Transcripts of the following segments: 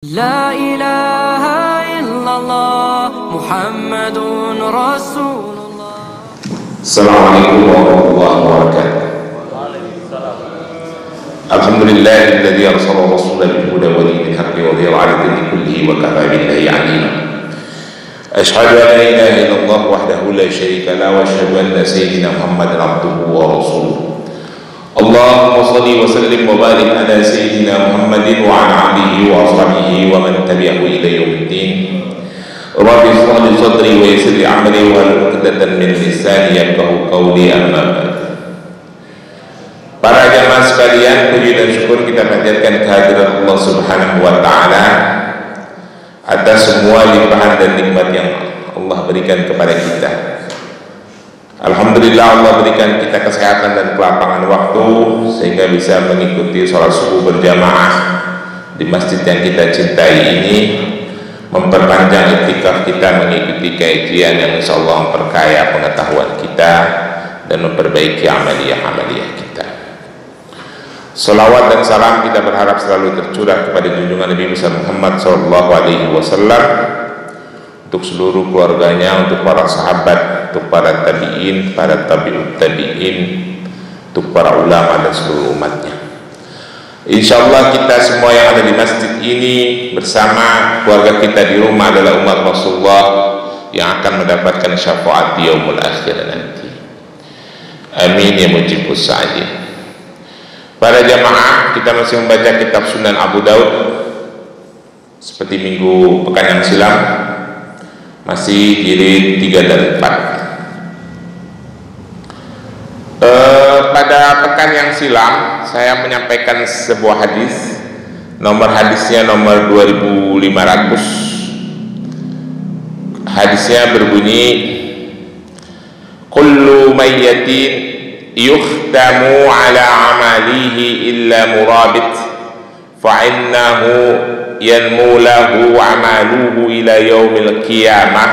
لا إله إلا الله محمد رسول الله. السلام عليكم ورحمة الله وبركاته. الحمد لله الذي أرسل رسوله بالهدى ودين الحق وظهر على الدين كله وكفى بالله عليما. أشهد أن لا إله إلا الله وحده لا شريك له وأشهد أن سيدنا محمدا عبده ورسوله. اللهم صل وسلم وبارك على سيدنا محمد وعلى آله وأصحابه ومن تبعه إلى يوم الدين. رب اشرح لي صدري ويسر لي أمري واحلل عقدة من لساني يفقهوا قولي أما بعد. Para jamaah sekalian, puji dan syukur kita panjatkan kehadirat Allah Subhanahu wa taala atas semua limpahan dan nikmat yang Allah berikan kepada kita. Alhamdulillah, Allah berikan kita kesehatan dan kelapangan waktu sehingga bisa mengikuti sholat subuh berjamaah di masjid yang kita cintai ini, memperpanjang iktikaf kita mengikuti kajian yang insyaallah memperkaya pengetahuan kita dan memperbaiki amaliyah-amaliyah kita. Salawat dan salam kita berharap selalu tercurah kepada junjungan Nabi besar Muhammad SAW, untuk seluruh keluarganya, untuk para sahabat, untuk para tabi'in, para tabi'ut tabi'in, untuk para ulama dan seluruh umatnya. Insyaallah kita semua yang ada di masjid ini bersama keluarga kita di rumah adalah umat Rasulullah yang akan mendapatkan syafaat di yaumul akhir nanti. Amin ya mujibus sa'idin. Para jamaah, kita masih membaca kitab Sunan Abu Daud seperti minggu pekan yang silam, masih jilid 3 dan 4. Pada pekan yang silam saya menyampaikan sebuah hadis, nomor hadisnya nomor 2500. Hadisnya berbunyi, kullu mayyatin yukhtamu ala amalihi illa murabit fa'innahu yanmu lahu amaluhu ila yaumil qiyamah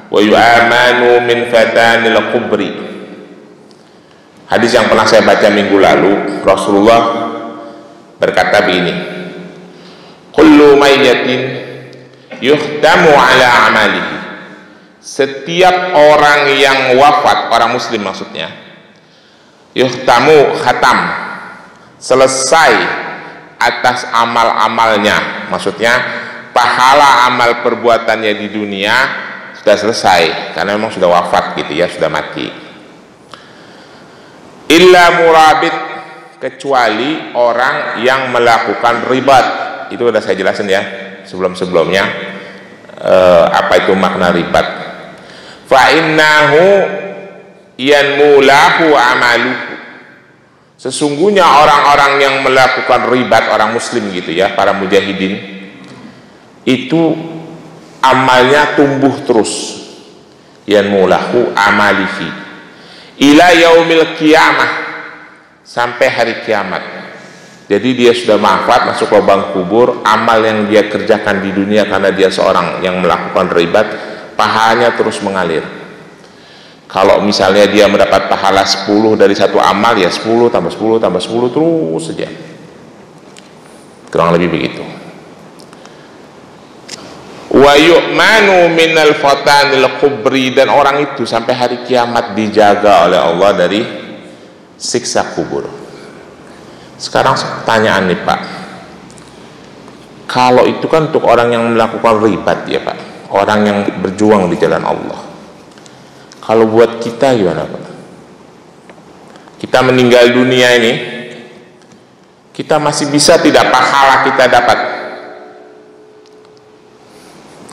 wa yu'amanu min fatanil qubri. Hadis yang pernah saya baca minggu lalu, Rasulullah berkata begini, kullu mayyatin yukhtamu ala amalihi. Setiap orang yang wafat, orang muslim maksudnya, yuhtamu khatam, selesai atas amal-amalnya, maksudnya pahala amal perbuatannya di dunia sudah selesai karena memang sudah wafat gitu ya, sudah mati. Illa murabit, kecuali orang yang melakukan ribat. Itu sudah saya jelasin ya sebelum-sebelumnya apa itu makna ribat. Fa innahu yanmu lahu amaluhu. Sesungguhnya orang-orang yang melakukan ribat, orang muslim gitu ya, para mujahidin, itu amalnya tumbuh terus. Yanmu lahu amalihi ila yaumil qiyamah, sampai hari kiamat. Jadi dia sudah wafat, masuk lubang kubur, amal yang dia kerjakan di dunia karena dia seorang yang melakukan ribat, pahalanya terus mengalir. Kalau misalnya dia mendapat pahala 10 dari satu amal, ya 10 tambah 10 tambah 10 terus saja. Kurang lebih begitu. Wa yu'manu minal fatanil qubri, dan orang itu sampai hari kiamat dijaga oleh Allah dari siksa kubur. Sekarang pertanyaan nih Pak, kalau itu kan untuk orang yang melakukan ribat ya Pak, orang yang berjuang di jalan Allah. Kalau buat kita gimana Pak? Kita meninggal dunia ini, kita masih bisa tidak pahala kita dapat?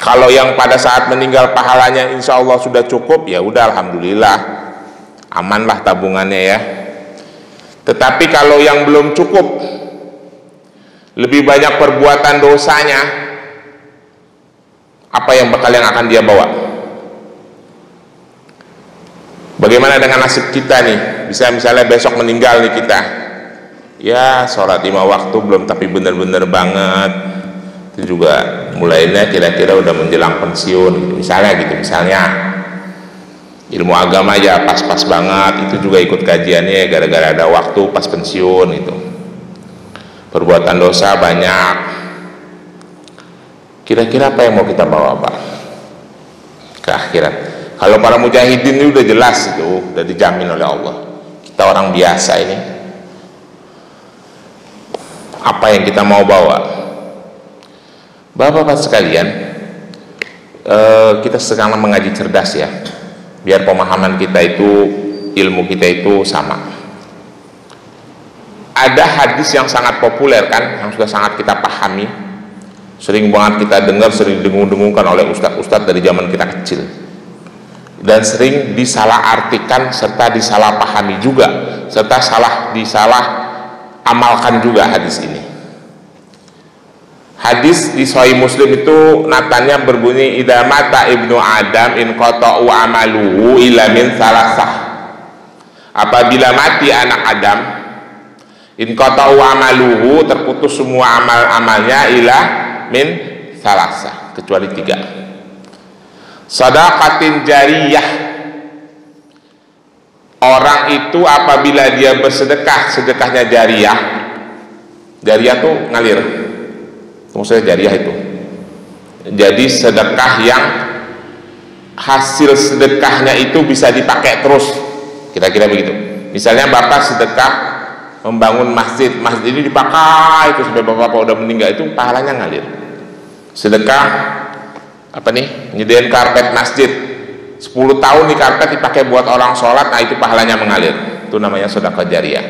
Kalau yang pada saat meninggal pahalanya insya Allah sudah cukup, ya udah alhamdulillah, amanlah tabungannya ya. Tetapi kalau yang belum cukup, lebih banyak perbuatan dosanya, apa yang akan dia bawa? Bagaimana dengan nasib kita nih? Bisa misalnya besok meninggal nih kita, ya sholat 5 waktu belum tapi bener-bener banget, itu juga mulainya kira-kira udah menjelang pensiun gitu. Misalnya ilmu agama ya pas-pas banget, itu juga ikut kajiannya gara-gara ada waktu pas pensiun itu. Perbuatan dosa banyak, Kira-kira apa yang mau kita bawa, Pak? Ke akhirat. Kalau para mujahidin ini udah jelas, itu udah dijamin oleh Allah. Kita orang biasa ini, apa yang kita mau bawa? Bapak-bapak sekalian, kita sekarang mengaji cerdas ya, biar pemahaman kita itu, ilmu kita itu sama. Ada hadis yang sangat populer kan, yang sudah sangat kita pahami, sering banget kita dengar, sering dengung-dengungkan oleh ustadz-ustadz dari zaman kita kecil, dan sering disalahartikan serta disalahpahami juga, serta disalah amalkan juga hadis ini. Hadis di Sahih Muslim itu natanya berbunyi, idza mata ibnu Adam in qata'u amaluhu illa min salasah. Apabila mati anak Adam, in qata'u amaluhu, terputus semua amal-amalnya, ila min salasah, kecuali 3. Shadaqatin jariyah, orang itu apabila dia bersedekah, sedekahnya jariyah. Jariyah tuh ngalir, maksudnya jariyah itu jadi sedekah yang hasil sedekahnya itu bisa dipakai terus, kira-kira begitu. Misalnya bapak sedekah membangun masjid, masjid ini dipakai itu sampai bapak udah meninggal, itu pahalanya ngalir. Sedekah apa nih, nyediain karpet masjid 10 tahun nih karpet dipakai buat orang sholat, nah itu pahalanya mengalir, itu namanya sedekah jariyah.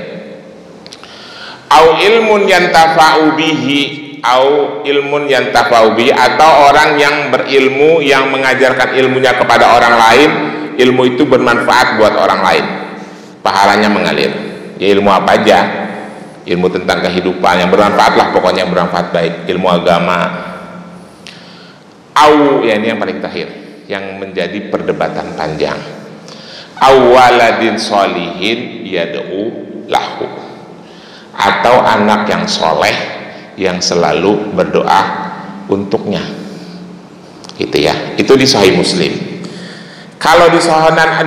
Au ilmun yantafa'u bihi, au ilmun yantafa'u bihi, atau orang yang berilmu yang mengajarkan ilmunya kepada orang lain, ilmu itu bermanfaat buat orang lain, pahalanya mengalir. Ya ilmu apa aja, ilmu tentang kehidupan yang bermanfaat lah, pokoknya yang bermanfaat, baik ilmu agama. Au, ya ini yang paling terakhir, yang menjadi perdebatan panjang. Awaladin sholihin yad'u lahu, atau anak yang soleh yang selalu berdoa untuknya, gitu ya. Itu di Sahih Muslim. Kalau di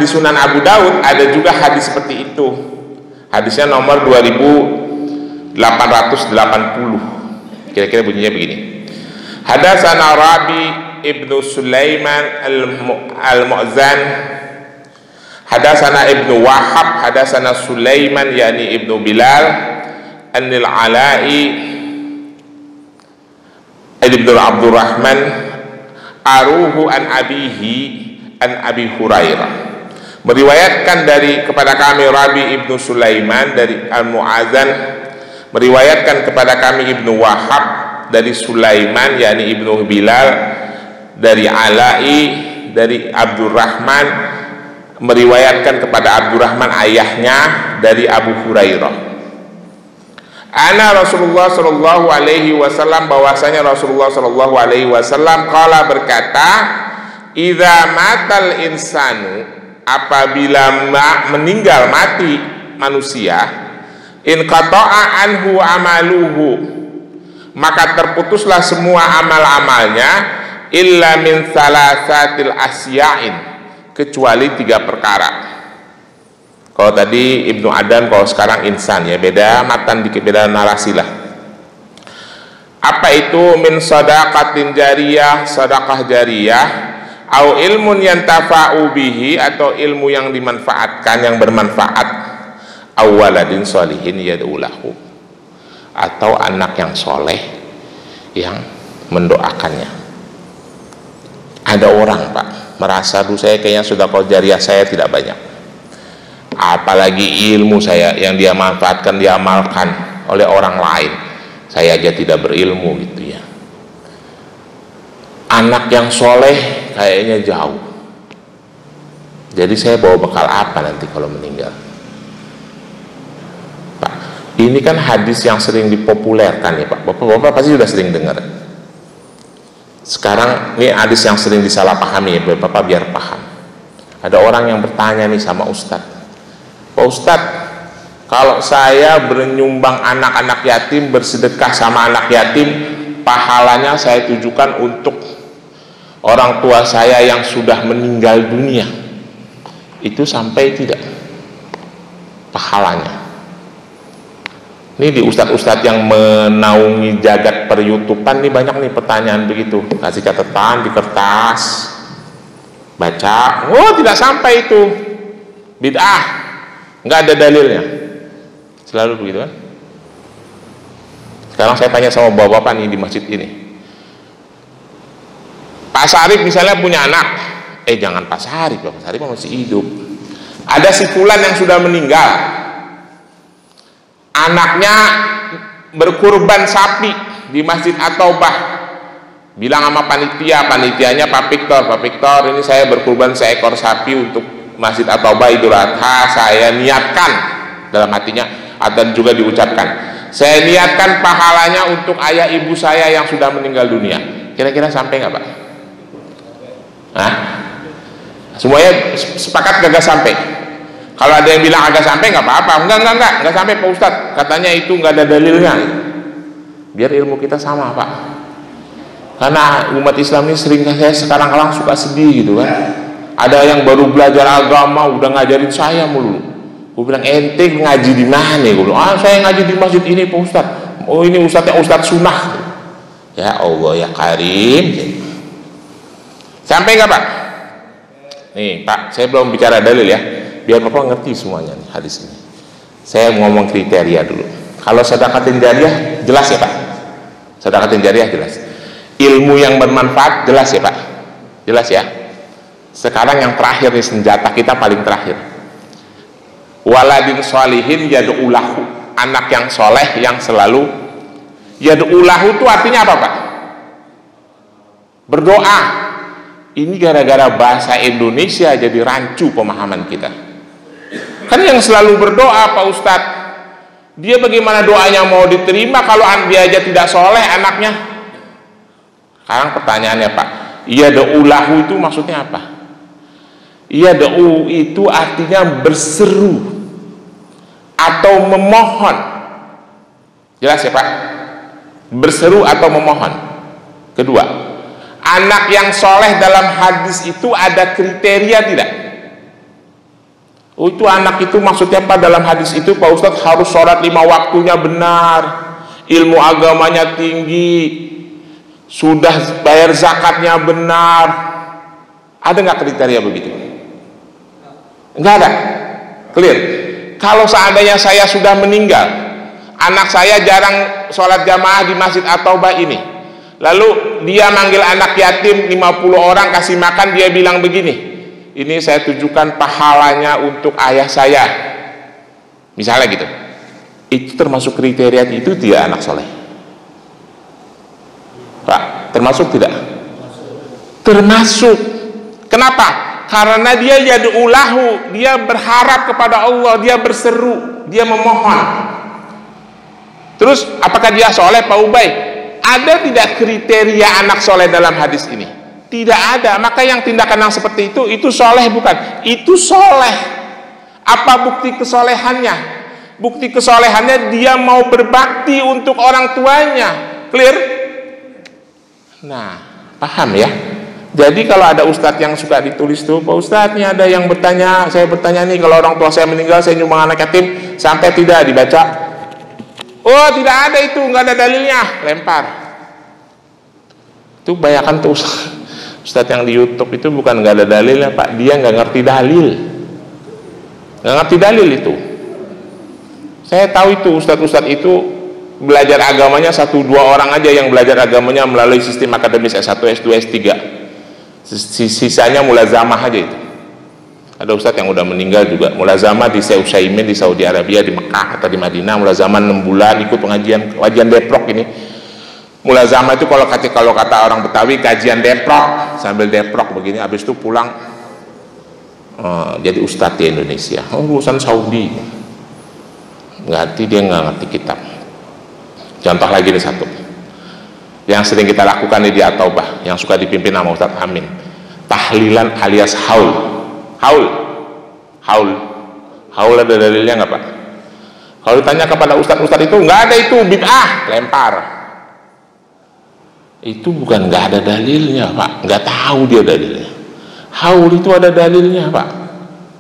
Sunan Abu Daud ada juga hadis seperti itu. Hadisnya nomor 2880. Kira-kira bunyinya begini. Hadatsana Rabi ibnu Sulaiman al-Mu'zan, hadatsana ibnu Wahab, hadatsana Sulaiman yani ibnu Bilal, anil Ala'i ibnu Abdurrahman aruhu an abihi an Abi Hurairah, meriwayatkan dari kepada kami Rabi ibnu Sulaiman dari al-Mu'azan, meriwayatkan kepada kami ibnu Wahab dari Sulaiman yakni ibnu Bilal, dari Ala'i dari Abdurrahman, meriwayatkan kepada Abdurrahman ayahnya dari Abu Hurairah. Ana Rasulullah sallallahu alaihi wasallam, bahwasanya Rasulullah sallallahu alaihi wasallam qala, berkata, idza matal insanu, apabila meninggal mati manusia, in qata'a anhu amaluhu, maka terputuslah semua amal-amalnya, illa min salasatil asya'in, kecuali 3 perkara. Kalau tadi Ibnu Adam, kalau sekarang insan ya, beda matan dikit, beda narasi lah. Apa itu? Min shadaqatin jariyah, sedekah jariyah, au ilmun yantafa'u bihi, atau ilmu yang dimanfaatkan, yang bermanfaat, au waladin sholihin yad'u lahu, atau anak yang soleh yang mendoakannya. Ada orang Pak merasa, duh saya kayaknya sedekah jariyah saya tidak banyak, apalagi ilmu saya yang dia manfaatkan, diamalkan oleh orang lain, saya aja tidak berilmu gitu ya. Anak yang soleh kayaknya jauh, jadi saya bawa bekal apa nanti kalau meninggal? Pak, ini kan hadis yang sering dipopulerkan ya Pak, bapak-bapak pasti sudah sering dengar. Sekarang ini hadis yang sering disalahpahami ya bapak, biar paham. Ada orang yang bertanya nih sama Ustadz, Pak Ustadz, kalau saya bernyumbang anak-anak yatim, bersedekah sama anak yatim, pahalanya saya tujukan untuk orang tua saya yang sudah meninggal dunia, itu sampai tidak pahalanya? Ini di ustadz-ustadz yang menaungi jagat per YouTubean nih banyak nih pertanyaan begitu. Kasih catatan di kertas, baca, oh tidak sampai itu, bid'ah, nggak ada dalilnya. Selalu begitu kan? Sekarang saya tanya sama bapak-bapak nih di masjid ini. Pak Sarif misalnya punya anak, jangan Pak Sarif, Pak Sarif masih hidup. Ada si fulan yang sudah meninggal, anaknya berkurban sapi di Masjid At-Taubah, bilang sama panitianya Pak Victor, ini saya berkurban seekor sapi untuk Masjid At-Taubah Idul Adha, saya niatkan, dalam hatinya dan juga diucapkan, saya niatkan pahalanya untuk ayah ibu saya yang sudah meninggal dunia. Kira-kira sampai nggak Pak? Hah? Semuanya sepakat gak sampai? Kalau ada yang bilang agak sampai nggak apa-apa, enggak sampai Pak Ustadz, katanya itu nggak ada dalilnya. Biar ilmu kita sama Pak, karena umat Islam ini sering saya sekarang suka sedih gitu kan. Ada yang baru belajar agama udah ngajarin saya mulu. Gue bilang ente ngaji di mana? Gue bilang saya ngaji di masjid ini Pak Ustadz. Oh ini ustadznya Ustadz Sunnah. Ya Allah ya Karim. Sampai nggak Pak? Nih Pak, saya belum bicara dalil ya, biar Bapak ngerti semuanya nih hadis ini. Saya ngomong kriteria dulu. Kalau sedekatin jariah jelas ya Pak, sedekatin jariah jelas. Ilmu yang bermanfaat jelas ya Pak, jelas ya. Sekarang yang terakhir nih, senjata kita paling terakhir. Waladin sholihin yad'ulahu, anak yang soleh yang selalu yad'ulahu itu artinya apa Pak? Berdoa. Ini gara-gara bahasa Indonesia jadi rancu pemahaman kita. Kan yang selalu berdoa Pak Ustadz, dia bagaimana doanya mau diterima kalau dia aja tidak soleh anaknya? Sekarang pertanyaannya Pak, yad'ulahu itu maksudnya apa? Yad'u itu artinya berseru atau memohon. Jelas ya Pak? Berseru atau memohon. Kedua, anak yang soleh dalam hadis itu ada kriteria tidak? Oh itu anak itu maksudnya Pak dalam hadis itu Pak Ustadz harus sholat 5 waktunya benar, ilmu agamanya tinggi, sudah bayar zakatnya benar. Ada nggak kriteria begitu? Nggak ada. Clear. Kalau seandainya saya sudah meninggal, anak saya jarang sholat jamaah di Masjid At-Taubah ini, lalu dia manggil anak yatim 50 orang kasih makan, dia bilang begini, ini saya tujukan pahalanya untuk ayah saya, misalnya gitu, itu termasuk kriteria itu dia anak soleh Pak? Termasuk tidak? Termasuk. Kenapa? Karena dia yad'ulahu, dia berharap kepada Allah, dia berseru, dia memohon. Terus apakah dia soleh Pak Ubay? Ada tidak kriteria anak soleh dalam hadis ini? Tidak ada. Maka yang tindakan yang seperti itu soleh bukan? Itu soleh. Apa bukti kesolehannya? Bukti kesolehannya dia mau berbakti untuk orang tuanya. Clear? Nah, paham ya? Jadi kalau ada ustadz yang suka ditulis tuh, Pak Ustadz nih ada yang bertanya, saya bertanya nih, kalau orang tua saya meninggal saya nyumbang anak yatim, sampai tidak dibaca? Oh tidak ada, itu nggak ada dalilnya, lempar. Itu bayangkan tuh ustadz yang di YouTube itu bukan nggak ada dalilnya Pak, dia nggak ngerti dalil, nggak ngerti dalil itu. Saya tahu itu ustadz-ustadz itu belajar agamanya 1-2 orang aja yang belajar agamanya melalui sistem akademis S1, S2, S3. Sisanya mulazamah aja itu. Ada ustadz yang udah meninggal juga mulazamah di Syekh Utsaimin di Saudi Arabia, di Mekah atau di Madinah, mulazamah 6 bulan ikut kajian deprok ini. Mulazamah itu kalau kata orang Betawi kajian deprok, sambil deprok begini, habis itu pulang jadi ustadz di Indonesia. Urusan Saudi, dia nggak ngerti kitab. Contoh lagi nih satu yang sering kita lakukan di At-Taubah, yang suka dipimpin sama Ustadz Amin, tahlilan alias haul. Haul ada dalilnya nggak Pak? Kalau ditanya kepada ustadz-ustadz itu nggak ada, itu bid'ah, lempar. Itu bukan nggak ada dalilnya Pak, nggak tahu dia dalilnya. Haul itu ada dalilnya Pak.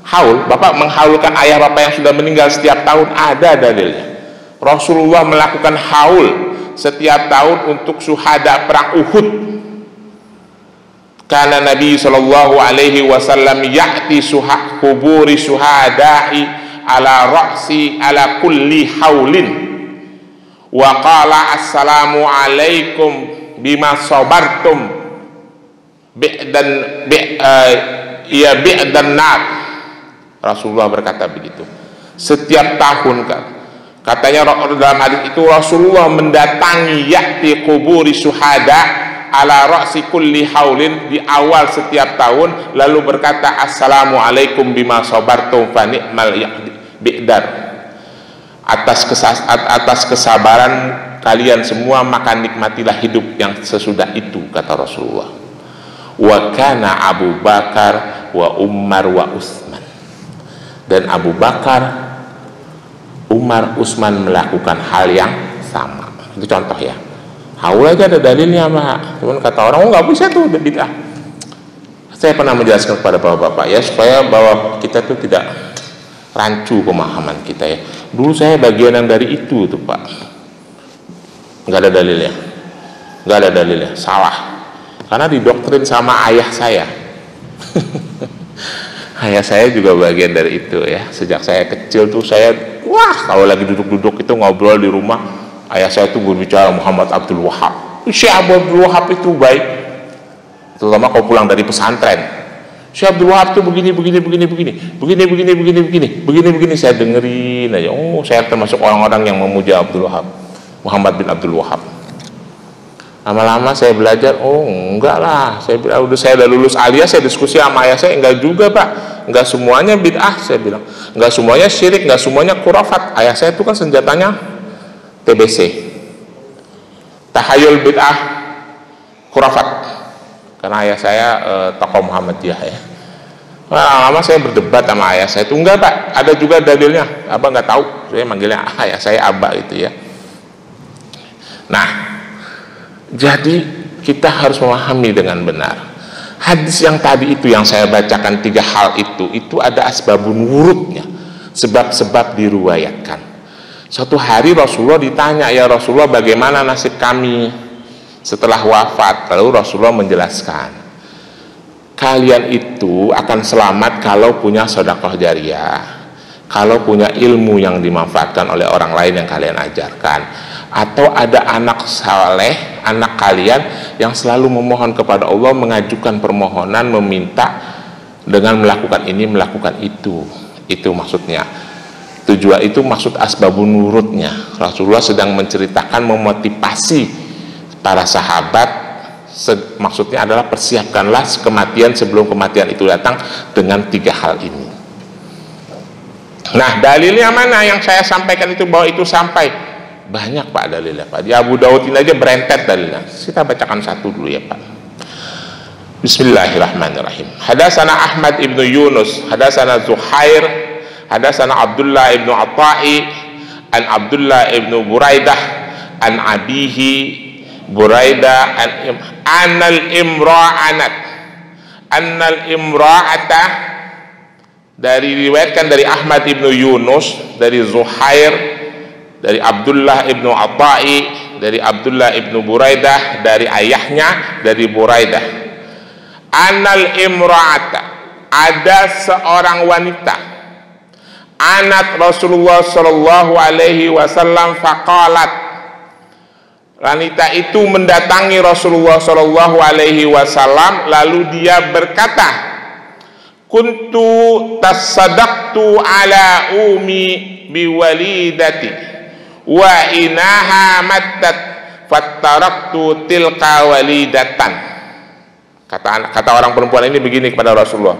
Haul, Bapak menghaulkan ayah Bapak yang sudah meninggal setiap tahun, ada dalilnya. Rasulullah melakukan haul setiap tahun untuk syuhada perang Uhud. Karena Nabi sallallahu alaihi wasallam ya'ti kuburi syuhada'i ala ra'si ala kulli haulin wa qala assalamu alaikum bima sabartum bi'dan nar. Rasulullah berkata begitu. Setiap tahun katanya dalam hadis itu Rasulullah mendatangi ya'ti kuburi syuhada ala ra'si kulli haulin di awal setiap tahun, lalu berkata assalamu alaikum bima sabartum fa ni'mal bi'dar. Atas kesabaran kalian semua maka nikmatilah hidup yang sesudah itu, kata Rasulullah. Wa kana Abu Bakar wa Umar wa Utsman. Dan Abu Bakar, Umar, Utsman melakukan hal yang sama. Itu contoh ya. Haul aja ada dalilnya, Pak. Cuman kata orang, nggak bisa tuh bid'ah. Saya pernah menjelaskan kepada bapak-bapak ya, supaya bahwa kita tuh tidak rancu pemahaman kita ya. Dulu saya bagian yang dari itu tuh, Pak. Nggak ada dalilnya. Nggak ada dalilnya. Salah. Karena didoktrin sama ayah saya. Ayah saya juga bagian dari itu ya. Sejak saya kecil tuh saya, kalau lagi duduk-duduk itu ngobrol di rumah, ayah saya tuh berbicara Muhammad Abdul Wahab. Syekh Abdul Wahab itu baik, terutama kalau pulang dari pesantren. Syekh Abdul Wahab tuh begini. Saya dengerin aja. Oh, saya termasuk orang-orang yang memuja Abdul Wahab, Muhammad bin Abdul Wahab. Lama-lama saya belajar, oh enggak lah, saya bilang udah lulus aliyah, saya diskusi sama ayah saya, enggak juga Pak, enggak semuanya bid'ah, saya bilang, enggak semuanya syirik, enggak semuanya khurafat. Ayah saya itu kan senjatanya TBC, tahayul bid'ah khurafat, karena ayah saya tokoh Muhammadiyah ya. Lama-lama saya berdebat sama ayah saya itu, enggak Pak, ada juga dalilnya, Abah enggak tahu, saya manggilnya ayah saya Abah itu ya. Nah, jadi kita harus memahami dengan benar hadis yang tadi itu yang saya bacakan, 3 hal itu ada asbabun wurudnya, sebab-sebab diriwayatkan. Suatu hari Rasulullah ditanya, ya Rasulullah bagaimana nasib kami setelah wafat? Lalu Rasulullah menjelaskan, kalian itu akan selamat kalau punya sedekah jariyah, kalau punya ilmu yang dimanfaatkan oleh orang lain yang kalian ajarkan, atau ada anak saleh, anak kalian yang selalu memohon kepada Allah, mengajukan permohonan, meminta dengan melakukan ini, melakukan itu. Itu maksudnya. Tujuan itu maksud asbabun nurutnya. Rasulullah sedang menceritakan, memotivasi para sahabat. Maksudnya adalah persiapkanlah kematian sebelum kematian itu datang dengan 3 hal ini. Nah, dalilnya mana yang saya sampaikan itu bahwa itu sampai? Banyak Pak dalilnya Pak. Di Abu Daud ini aja berentet dalilnya. Kita bacakan satu dulu ya Pak. Bismillahirrahmanirrahim. Hadatsana Ahmad ibnu Yunus, hadatsana Zuhair, hadatsana Abdullah ibnu Atha'i, an Abdullah ibnu Buraidah, an abihi Buraidah, annal imra'ata, dari riwayatkan dari Ahmad ibnu Yunus, dari Zuhair, dari Abdullah ibnu Atha'i, dari Abdullah ibnu Buraidah, dari ayahnya, dari Buraidah. Anal imra'ata, ada seorang wanita, anat Rasulullah sallallahu alaihi wasallam faqalat, wanita itu mendatangi Rasulullah sallallahu alaihi wasallam, lalu dia berkata, kuntu tasaddaqtu ala umi biwalidati wa inaha mattat fattaraktu tilka walidatan. Kata orang perempuan ini begini kepada Rasulullah,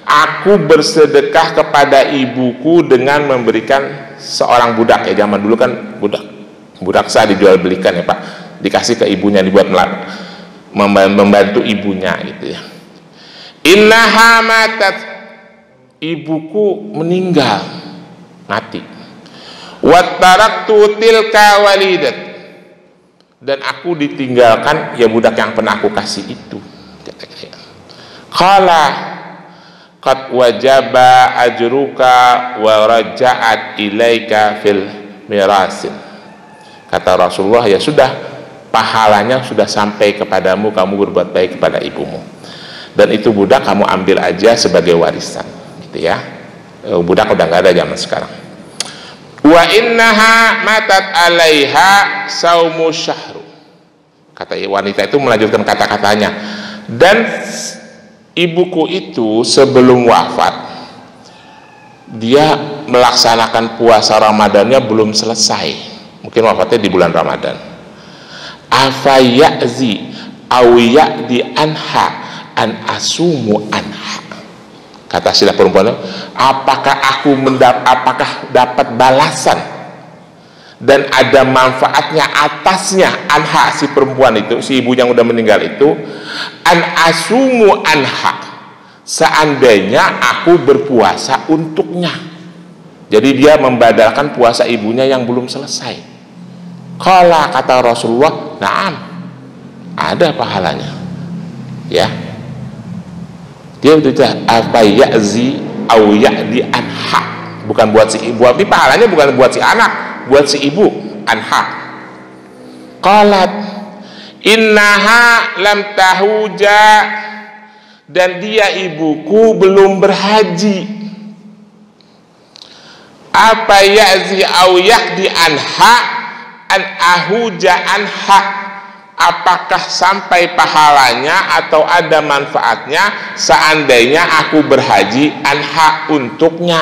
aku bersedekah kepada ibuku dengan memberikan seorang budak. Ya zaman dulu kan budak sah dijual belikan ya Pak, dikasih ke ibunya dibuat membantu ibunya gitu ya. Innaha mattat, ibuku meninggal, mati. Wattaraktu tilka walidat, dan aku ditinggalkan ya budak yang pernah aku kasih itu. Qala qad wajaba ajruka wa raja'at ilaika fil mirasin. Kata Rasulullah, ya sudah, pahalanya sudah sampai kepadamu, kamu berbuat baik kepada ibumu. Dan itu budak kamu ambil aja sebagai warisan, gitu ya. Budak udah nggak ada zaman sekarang. Wa innaha matat alaiha saumu syahru. Kata wanita itu melanjutkan kata-katanya, dan ibuku itu sebelum wafat dia melaksanakan puasa Ramadannya belum selesai. Mungkin wafatnya di bulan Ramadan. Afa ya'zi aw ya'di anha an asumu anha. Kata si perempuan, apakah dapat balasan dan ada manfaatnya atasnya anha, si perempuan itu, si ibu yang udah meninggal itu, an asumu anha, seandainya aku berpuasa untuknya. Jadi dia membadalkan puasa ibunya yang belum selesai. Qala, kata Rasulullah, na'am, ada pahalanya. Ya, dia udah apa ya'zi au ya'di anha, bukan buat si ibu, tapi pahalanya bukan buat si anak, buat si ibu, anha. Qalat innaha lam tahuja, dan dia ibuku belum berhaji. Apa ya'zi au ya'di anha an ahuja anha, apakah sampai pahalanya atau ada manfaatnya seandainya aku berhaji anha, untuknya.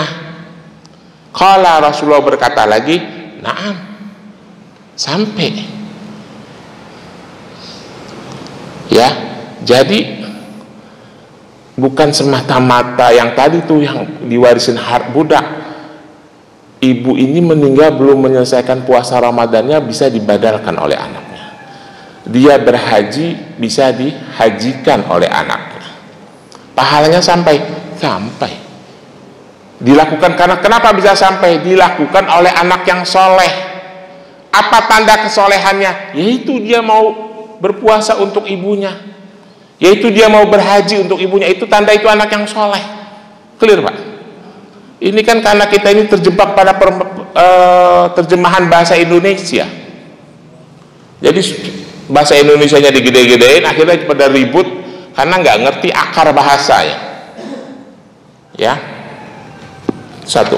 Qala, Rasulullah berkata lagi, na'am, sampai. Ya, jadi bukan semata-mata yang tadi tuh yang diwarisin budak. Ibu ini meninggal belum menyelesaikan puasa Ramadannya, bisa dibadalkan oleh anaknya. Dia berhaji, bisa dihajikan oleh anaknya. Pahalanya sampai. Dilakukan karena kenapa bisa sampai? Dilakukan oleh anak yang soleh. Apa tanda kesolehannya? Yaitu dia mau berpuasa untuk ibunya, yaitu dia mau berhaji untuk ibunya. Itu tanda itu anak yang soleh. Clear, Pak? Ini kan karena kita ini terjebak pada terjemahan bahasa Indonesia. Jadi bahasa Indonesianya digede-gedein, akhirnya pada ribut karena nggak ngerti akar bahasanya. Ya, satu.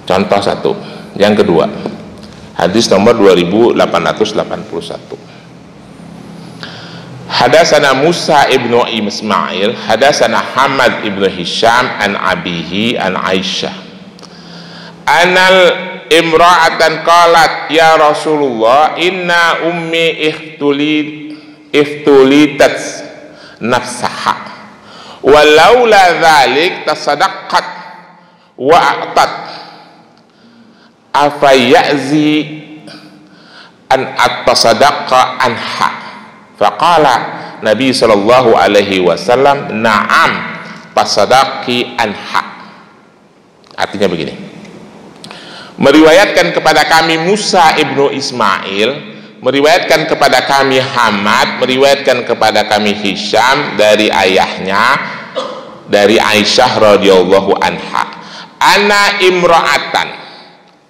Contoh satu. Yang kedua, hadis nomor 2881. Hadatsana Musa ibnu Ismail, hadatsana Hamad ibnu Hisham an abihi an Aisyah. Anal imra'atan qalat ya Rasulullah, inna ummi iftulitat nafsaha walaula dzalik tasaddaqat wa a'tat afa ya'zi an atasaddaqa anha. Faqala Nabi sallallahu alaihi wasallam, na'am tasaddaqi anha. Artinya begini, meriwayatkan kepada kami Musa ibnu Ismail, meriwayatkan kepada kami Hamad, meriwayatkan kepada kami Hisham dari ayahnya, dari Aisyah radhiyallahu anha, ana imra'atan,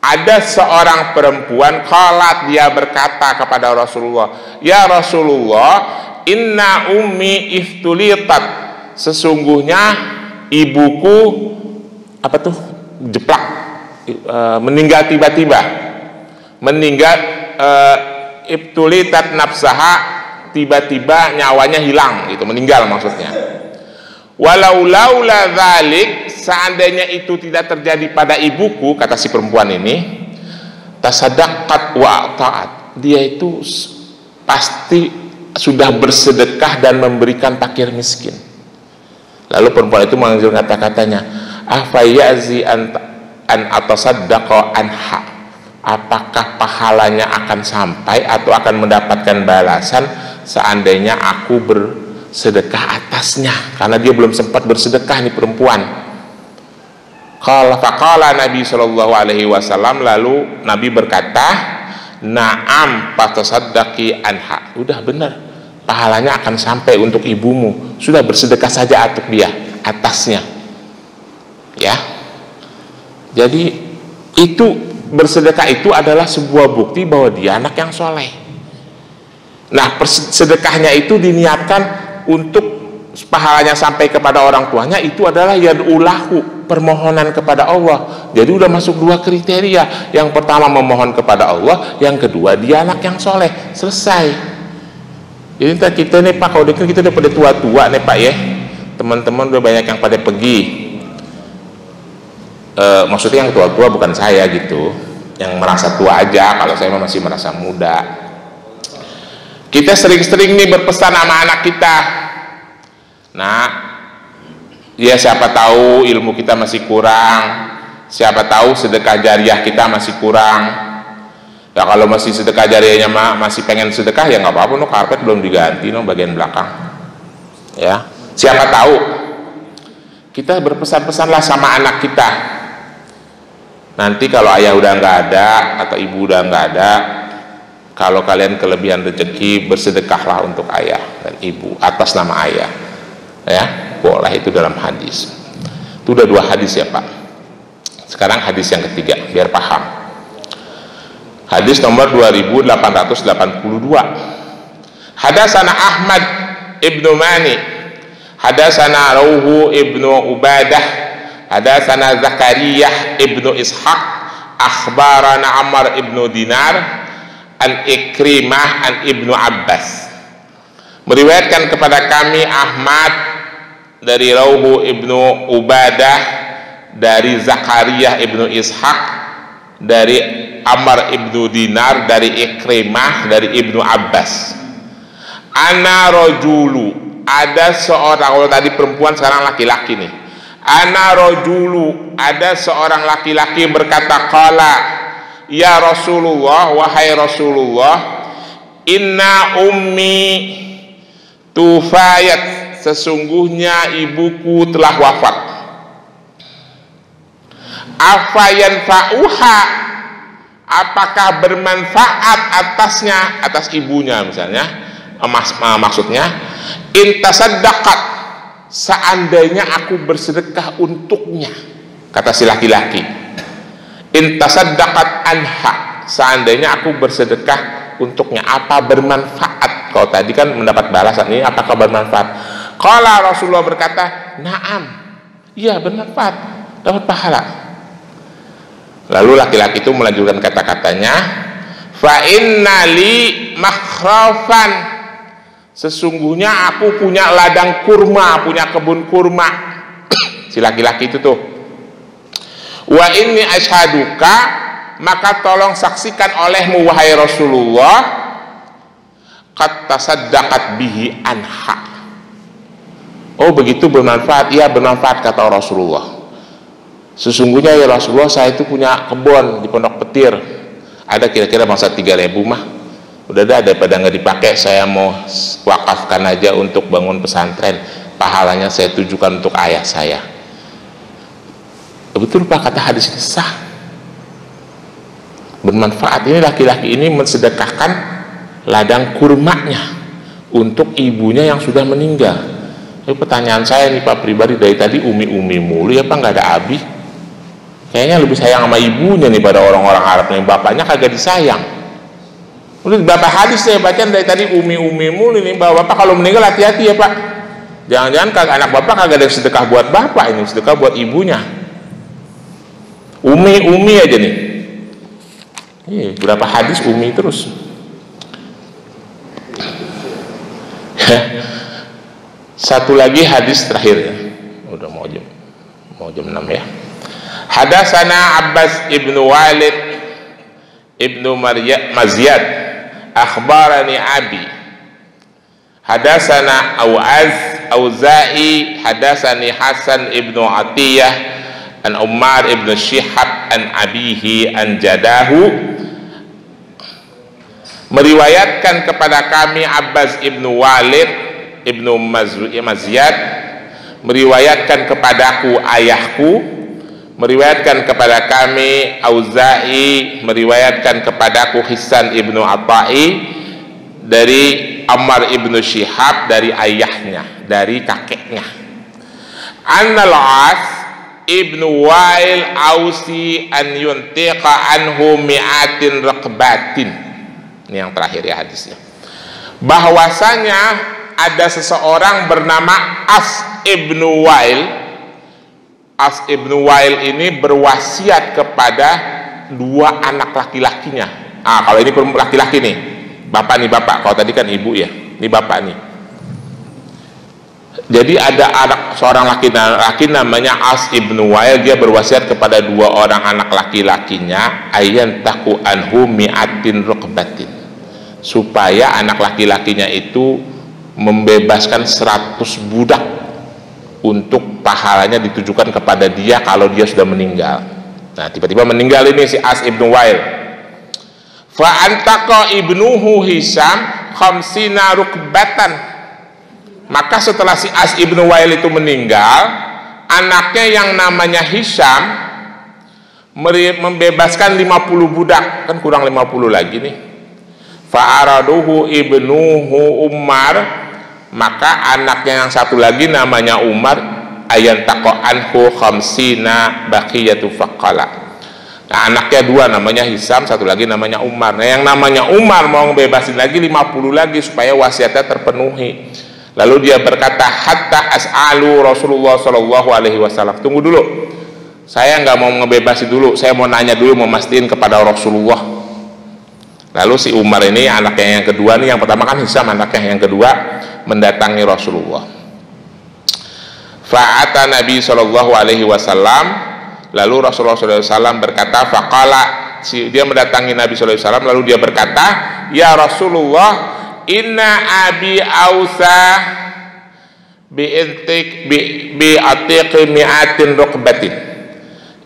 ada seorang perempuan, qalat, dia berkata kepada Rasulullah, ya Rasulullah, inna ummi iftulitat, sesungguhnya ibuku apa tuh jeplak, meninggal tiba-tiba, meninggal, iftulitat nafsaha, tiba-tiba nyawanya hilang, itu meninggal maksudnya. Walau laula dzalik, seandainya itu tidak terjadi pada ibuku, kata si perempuan ini, tasaddaqat wa ta'at, dia itu pasti sudah bersedekah dan memberikan fakir miskin. Lalu perempuan itu mengambil kata-katanya, afa ya'zi an atasaddaqa anha, apakah pahalanya akan sampai atau akan mendapatkan balasan seandainya aku bersedekah atasnya, karena dia belum sempat bersedekah nih perempuan. Faqala Nabi sallallahu alaihi wasallam, lalu Nabi berkata, na'am fatasaddaqi anha, udah benar, pahalanya akan sampai untuk ibumu, sudah bersedekah saja untuk dia atasnya. Ya, jadi itu bersedekah itu adalah sebuah bukti bahwa dia anak yang soleh. Nah, sedekahnya itu diniatkan untuk pahalanya sampai kepada orang tuanya, itu adalah yad'ulahu, permohonan kepada Allah. Jadi udah masuk dua kriteria. Yang pertama memohon kepada Allah, yang kedua dia anak yang soleh. Selesai. Jadi kita nih Pak, kalau kita udah pada tua-tua nih Pak ya, teman-teman udah banyak yang pada pergi. Maksudnya yang tua-tua bukan saya gitu, yang merasa tua aja, kalau saya masih merasa muda. Kita sering-sering nih berpesan sama anak kita, nah ya siapa tahu ilmu kita masih kurang, siapa tahu sedekah jariah kita masih kurang. Ya kalau masih sedekah jariahnya masih pengen sedekah, ya nggak apa-apa, no, karpet belum diganti no bagian belakang ya. Siapa tahu kita berpesan-pesanlah sama anak kita, nanti kalau ayah udah nggak ada atau ibu udah nggak ada, kalau kalian kelebihan rezeki, bersedekahlah untuk ayah dan ibu atas nama ayah ya, boleh. Itu dalam hadis. Itu udah dua hadis ya Pak. Sekarang hadis yang ketiga biar paham. Hadis nomor 2882. Hadasana Ahmad ibnu Mani, hadasana Rauhu ibnu Ubadah, hadasana Zakariyah ibnu Ishaq, akhbarana Ammar ibnu Dinar an Ikrimah an ibnu Abbas. Meriwayatkan kepada kami Ahmad dari Rauhu ibnu Ubadah, dari Zakariyah ibnu Ishaq, dari Ammar ibnu Dinar, dari Ikrimah, dari ibnu Abbas. Ana rojulu, ada seorang, kalau tadi perempuan sekarang laki-laki nih. Ana rojulu, ada seorang laki-laki berkata, qala ya Rasulullah, wahai Rasulullah, inna ummi tufayat, sesungguhnya ibuku telah wafat. Afayan fa'uha, apakah bermanfaat atasnya, atas ibunya misalnya, maksudnya intasaddaqat, seandainya aku bersedekah untuknya, kata si laki-laki. Intasaddaqat anha, seandainya aku bersedekah untuknya, apa bermanfaat? Kalau tadi kan mendapat balasan, ini apakah bermanfaat? Qala, Rasulullah berkata, na'am, iya bermanfaat, dapat pahala. Lalu laki-laki itu melanjutkan kata-katanya, fa inna li makhrafan, sesungguhnya aku punya ladang kurma, punya kebun kurma. Si laki-laki itu tuh, wa inni ashaduka, maka tolong saksikan olehmu wahai Rasulullah, qad tasaddaqat bihi anha. Oh begitu bermanfaat? Iya bermanfaat, kata Rasulullah. Sesungguhnya ya Rasulullah, saya itu punya kebun di Pondok Petir, ada kira-kira masa 3.000 mah. Udah dah, daripada nggak dipakai, saya mau wakafkan aja untuk bangun pesantren, pahalanya saya tujukan untuk ayah saya. Betul Pak, kata hadis ini sah, bermanfaat. Ini laki-laki ini mensedekahkan ladang kurmanya untuk ibunya yang sudah meninggal. Tapi pertanyaan saya nih Pak pribadi, dari tadi umi-umi mulu ya Pak, nggak ada abi. Kayaknya lebih sayang sama ibunya nih pada orang-orang Arab nih, bapaknya kagak disayang. Udah berapa hadis saya baca dari tadi umi-umi mulu nih, bapak kalau meninggal hati-hati ya Pak. Jangan-jangan anak bapak kagak ada sedekah buat bapak, ini sedekah buat ibunya. Umi aja nih. Berapa hadis umi terus. Satu lagi hadis terakhir ya. Udah mau jam 6 ya. Hadasana Abbas ibnu Walid ibnu Mazyad, akhbarani abi. Hadasana Auza'i, hadasani Hasan ibnu Atiyah an Ummar ibnu Shihab an abihi an jadahu. Meriwayatkan kepada kami Abbas ibnu Walid ibnu Mazyad, meriwayatkan kepadaku ayahku, meriwayatkan kepada kami Auza'i, meriwayatkan kepadaku Hisan ibnu Atha'i dari Ammar ibnu Shihab, dari ayahnya, dari kakeknya. Annal As, ibnu Wail ausi an yuntiqa anhu mi'atin raqbatin. Ini yang terakhir ya hadisnya. Bahwasanya ada seseorang bernama As ibnu Wail. As ibnu Wail ini berwasiat kepada dua anak laki-lakinya. Kalau ini laki-laki nih, bapak nih bapak. Kalau tadi kan ibu ya, ini bapak nih. Jadi ada anak seorang laki-laki namanya As ibnu Wail, dia berwasiat kepada dua orang anak laki-lakinya, ayan taku anhu mi'atin raqbatin, supaya anak laki-lakinya itu membebaskan 100 budak untuk pahalanya ditujukan kepada dia kalau dia sudah meninggal. Nah, tiba-tiba meninggal ini si As ibnu Wail. Fa antaqa ibnuhu Hisham khamsina rukbatan. Maka setelah si As ibnu Wail itu meninggal, anaknya yang namanya Hisham membebaskan 50 budak, kan kurang 50 lagi nih. Fa araduhu ibnuhu Umar, maka anaknya yang satu lagi namanya Umar, ayan taqo anhu khamsina baqiyatu faqala. Nah, anaknya dua namanya Hisam, satu lagi namanya Umar. Nah, yang namanya Umar mau ngebebasin lagi 50 lagi supaya wasiatnya terpenuhi. Lalu dia berkata, hatta as'alu Rasulullah sallallahu alaihi wasallam. Tunggu dulu, saya nggak mau ngebebasin dulu, saya mau nanya dulu, mau mastiin kepada Rasulullah. Lalu si Umar ini anaknya yang kedua nih, yang pertama kan Hisam, anaknya yang kedua mendatangi Rasulullah. Fa'ata Nabi sallallahu alaihi wasallam, lalu Rasulullah sallallahu alaihi wasallam berkata, faqala, dia mendatangi Nabi sallallahu alaihi wasallam, lalu dia berkata, ya Rasulullah, inna abi ausa bi atiq mi'atin rukbatin.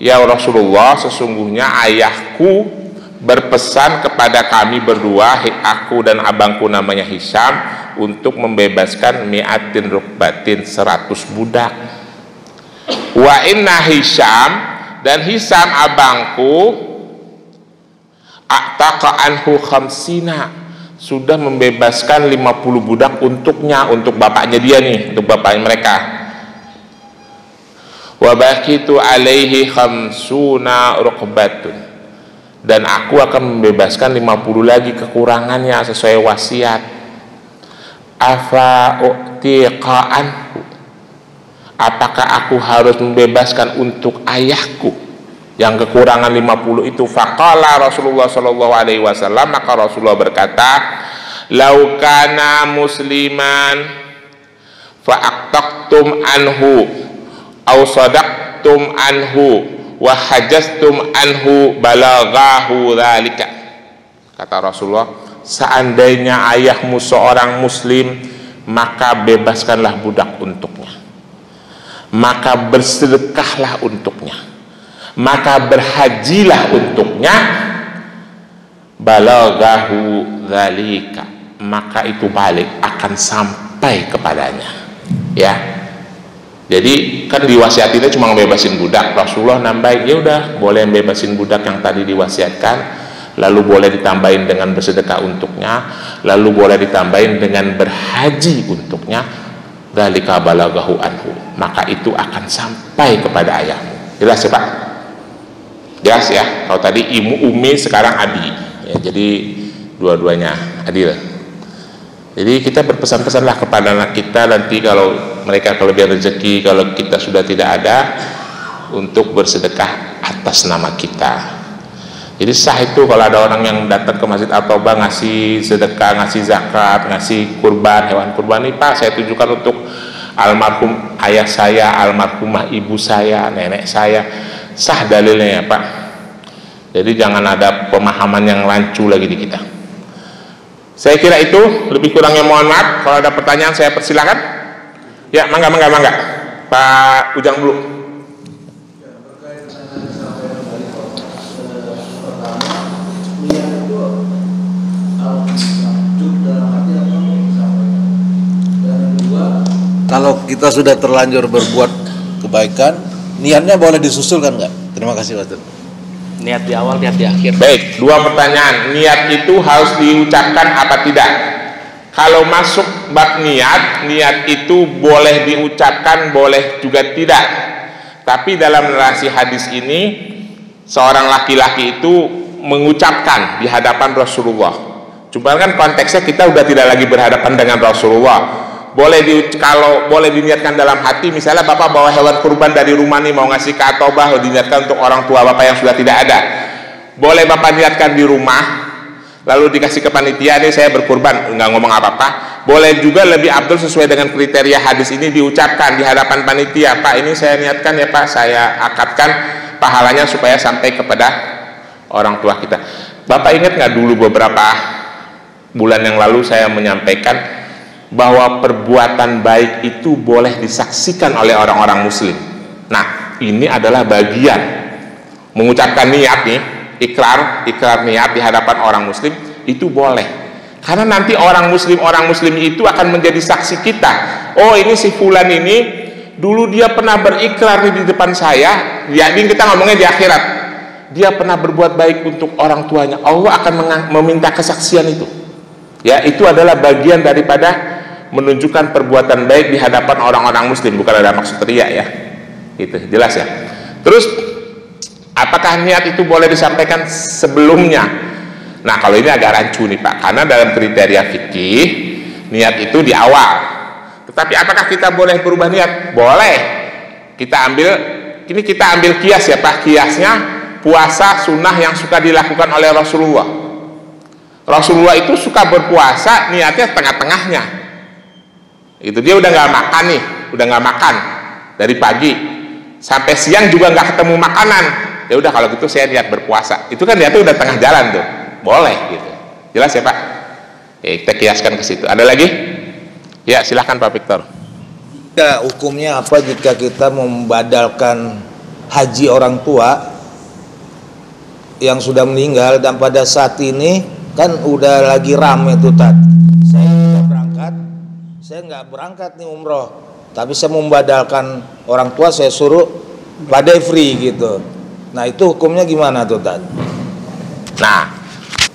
Ya Rasulullah, sesungguhnya ayahku berpesan kepada kami berdua, aku dan abangku namanya Hisham, untuk membebaskan mi'atin rukbatin 100 budak. Wa inna Hisham, dan Hisham abangku, a'taqa anhu khamsina, sudah membebaskan 50 budak untuknya, untuk bapaknya dia nih, untuk bapaknya mereka. Wa baqitu alaihi khamsuna rukbatun, dan aku akan membebaskan 50 lagi kekurangannya sesuai wasiat. Afa u'tiqa'anhu, apakah aku harus membebaskan untuk ayahku yang kekurangan 50 itu? Faqala Rasulullah sallallahu alaihi wasallam, maka Rasulullah berkata, lau kana musliman fa'aqtaqtum anhu aw sadaqtum anhu wa hajastum anhu balaghahu dzalika. Kata Rasulullah, seandainya ayahmu seorang muslim, maka bebaskanlah budak untuknya, maka bersedekahlah untuknya, maka berhajilah untuknya, balaghahu dzalika, maka itu balik akan sampai kepadanya. Ya, jadi kan diwasiatinnya cuma ngebebasin budak. Rasulullah nambahin, ya udah boleh bebasin budak yang tadi diwasiatkan, lalu boleh ditambahin dengan bersedekah untuknya, lalu boleh ditambahin dengan berhaji untuknya. Dzalika balaghahu anhu, maka itu akan sampai kepada ayahmu. Jelas ya Pak? Jelas ya. Kalau tadi Umi, sekarang Abi. Ya, jadi dua-duanya adil. Jadi kita berpesan-pesanlah kepada anak kita nanti kalau mereka kelebihan rezeki, kalau kita sudah tidak ada, untuk bersedekah atas nama kita. Jadi sah itu kalau ada orang yang datang ke Masjid At-Taubah ngasih sedekah, ngasih zakat, ngasih kurban, hewan kurban ini, Pak saya tujukan untuk almarhum ayah saya, almarhumah ibu saya, nenek saya. Sah dalilnya ya Pak. Jadi jangan ada pemahaman yang rancu lagi di kita. Saya kira itu, lebih kurangnya mohon maaf. Kalau ada pertanyaan saya persilakan. Ya, mangga. Pak Ujang dulu. Kalau kita sudah terlanjur berbuat kebaikan, niatnya boleh disusulkan nggak? Terima kasih Pak. Niat di awal, niat di akhir. Baik, dua pertanyaan. Niat itu harus diucapkan apa tidak? Kalau masuk bab niat itu boleh diucapkan, boleh juga tidak. Tapi dalam narasi hadis ini seorang laki-laki itu mengucapkan di hadapan Rasulullah. Cuma kan konteksnya kita udah tidak lagi berhadapan dengan Rasulullah. Kalau boleh diniatkan dalam hati, misalnya bapak bawa hewan kurban dari rumah nih mau ngasih ke atobah, diniatkan untuk orang tua bapak yang sudah tidak ada. Boleh bapak niatkan di rumah, lalu dikasih ke panitia, nih saya berkurban, nggak ngomong apa-apa. Boleh juga lebih abdul sesuai dengan kriteria hadis ini diucapkan di hadapan panitia, Pak ini saya niatkan ya Pak, saya akadkan pahalanya supaya sampai kepada orang tua kita. Bapak ingat nggak dulu beberapa bulan yang lalu saya menyampaikan bahwa perbuatan baik itu boleh disaksikan oleh orang-orang muslim. Nah, ini adalah bagian mengucapkan niat nih, ikrar niat di hadapan orang muslim itu boleh. Karena nanti orang muslim itu akan menjadi saksi kita. Oh, ini si fulan ini dulu dia pernah berikrar di depan saya, jadi kita ngomongnya di akhirat. Dia pernah berbuat baik untuk orang tuanya. Allah akan meminta kesaksian itu. Ya, itu adalah bagian daripada menunjukkan perbuatan baik di hadapan orang-orang muslim, bukan ada maksud riya ya. Gitu, jelas ya. Terus apakah niat itu boleh disampaikan sebelumnya? Nah, kalau ini agak rancu nih Pak, karena dalam kriteria fikih niat itu di awal. Tetapi apakah kita boleh berubah niat? Boleh. Kita ambil kias ya Pak, kiasnya puasa sunnah yang suka dilakukan oleh Rasulullah. Rasulullah itu suka berpuasa niatnya tengah-tengahnya. Itu dia udah nggak makan nih, udah nggak makan dari pagi sampai siang juga nggak ketemu makanan. Ya udah kalau gitu saya niat berpuasa. Itu kan niatnya udah tengah jalan tuh, boleh gitu. Jelas ya Pak? Kita kiaskan ke situ. Ada lagi? Ya silahkan Pak Victor. Hukumnya apa jika kita membadalkan haji orang tua yang sudah meninggal dan pada saat ini kan udah lagi rame tuh Tat. Saya nggak berangkat nih umroh, tapi saya membadalkan orang tua, saya suruh badai free gitu. Nah itu hukumnya gimana tuh Tad? Nah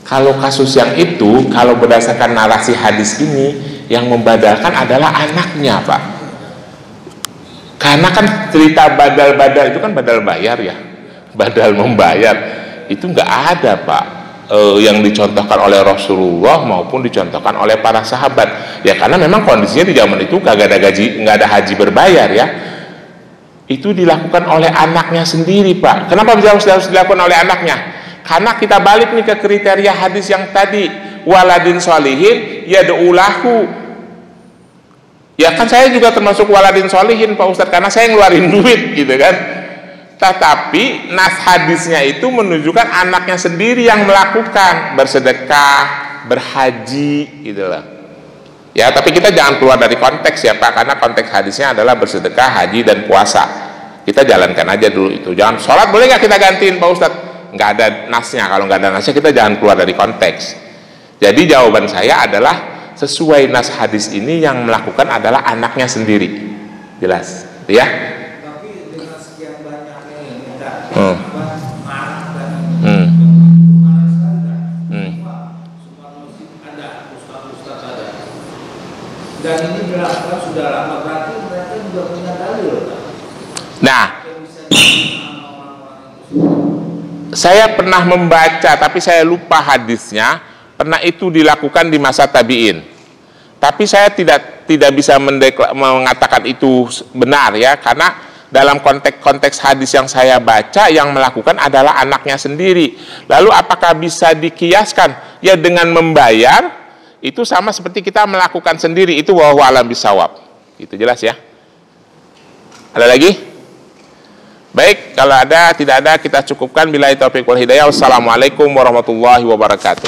kalau kasus yang itu, kalau berdasarkan narasi hadis ini, yang membadalkan adalah anaknya Pak. Karena kan cerita badal-badal itu kan badal bayar ya, badal membayar itu nggak ada Pak. Yang dicontohkan oleh Rasulullah maupun dicontohkan oleh para sahabat ya, karena memang kondisinya di zaman itu nggak ada haji berbayar ya. Itu dilakukan oleh anaknya sendiri Pak. Kenapa harus dilakukan oleh anaknya? Karena kita balik nih ke kriteria hadis yang tadi, waladin sholihin yad'ulahu. Ya kan saya juga termasuk waladin sholihin Pak Ustadz, karena saya ngeluarin duit gitu kan. Tetapi nas hadisnya itu menunjukkan anaknya sendiri yang melakukan bersedekah, berhaji gitu loh. Ya, tapi kita jangan keluar dari konteks ya Pak, karena konteks hadisnya adalah bersedekah, haji dan puasa. Kita jalankan aja dulu itu. Jangan sholat boleh nggak kita gantiin Pak Ustadz? Nggak ada nasnya. Kalau nggak ada nasnya kita jangan keluar dari konteks. Jadi jawaban saya adalah sesuai nas hadis ini yang melakukan adalah anaknya sendiri. Jelas, ya? Dan ini dilakukan sudah lama, berarti mereka juga punya dalil. Nah, saya pernah membaca tapi saya lupa hadisnya, pernah itu dilakukan di masa tabi'in. Tapi saya tidak bisa mengatakan itu benar ya, karena dalam konteks hadis yang saya baca yang melakukan adalah anaknya sendiri. Lalu apakah bisa dikiaskan? Ya dengan membayar itu sama seperti kita melakukan sendiri, itu wallahu a'lam bishawab. Itu jelas ya. Ada lagi? Baik, kalau ada, tidak ada kita cukupkan. Billahi taufiq wal hidayah. Wassalamualaikum warahmatullahi wabarakatuh.